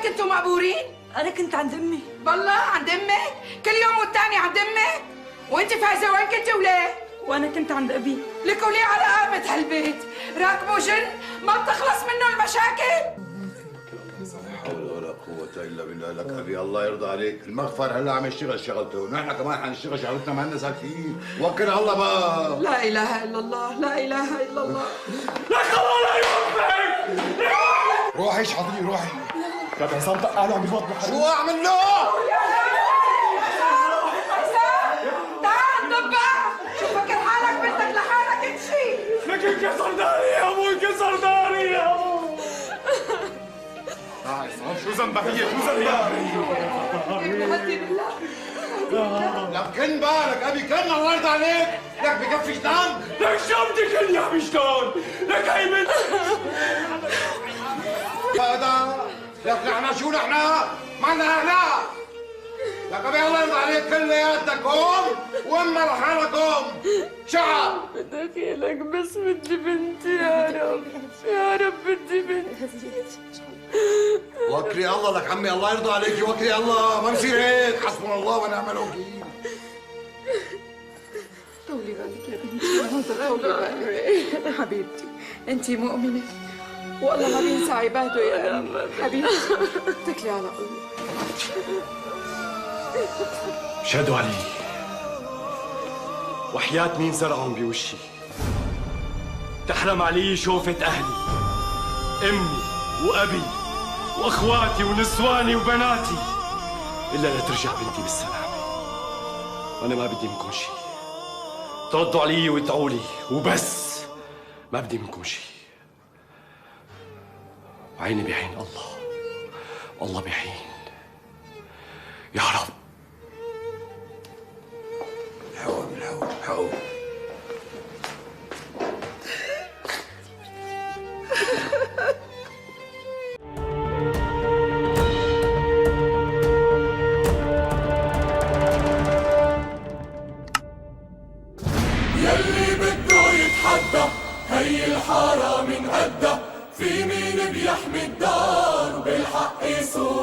وين كنتوا مقبورين؟ أنا كنت عند أمي. بالله عند أمك؟ كل يوم والتاني عند أمك؟ وأنت فايزة وين كنتي وليه؟ وأنا كنت عند أبي. لك وليه على قامة هالبيت؟ راكبوا جن ما بتخلص منه المشاكل؟ لا حول ولا قوة إلا بالله. لك أبي الله يرضى عليك، المغفر هلا عم يشتغل شغلته، نحن كمان حنشتغل شغلتنا، ما لنا ساكتين، وكل على الله بقى. لا إله إلا الله، لا إله إلا الله. لك الله لا يوفقك. روحي اشحطي روحي. كابتن عصام طقعنا عم بفوت بحريق. شو أعمل له؟ تعال نطبع، شو فكر حالك بدك لحالك امشي. لك انكسر داري يا أبو، انكسر داري يا أبو. شو ذنبها هي؟ شو ذنبها؟ لك كن بالك أبي، كن الله يرضى عليك، لك بكفي دم. لك شو بدك كن يا أبي شلون؟ لك هي بنت. هذا لك نحن شو نحن؟ ما عندنا أهلا. لك أبي الله يرضى عليك، كلياتك قوم وأما لحالكم شعب. بدك لك بس بدي بنتي يا رب، يا رب بدي بنتي. وكري الله لك عمي، الله يرضى عليك، وكري الله، ما بصير هيك، حسبنا الله ونعم الوكيل. طولي بالك يا بنتي، طولي بالك حبيبتي، أنت مؤمنة والله ما بينسى عباده يا أمي حبيبتي، اتكلي على الله. شهدوا علي وحياة مين زرعهم بوشي، تحرم علي شوفة أهلي، أمي وأبي وأخواتي ونسواني وبناتي، إلا لترجع بنتي بالسلامة. وأنا ما بدي منكم شيء، تردوا علي وادعوا لي وبس، ما بدي منكم شيء. عيني بعين الله، والله بعين يا رب. الحول الحول الحول. يلي بده يتحدى هي الحارة من قدها، في مين بيحمي الدار وبالحق يسوق.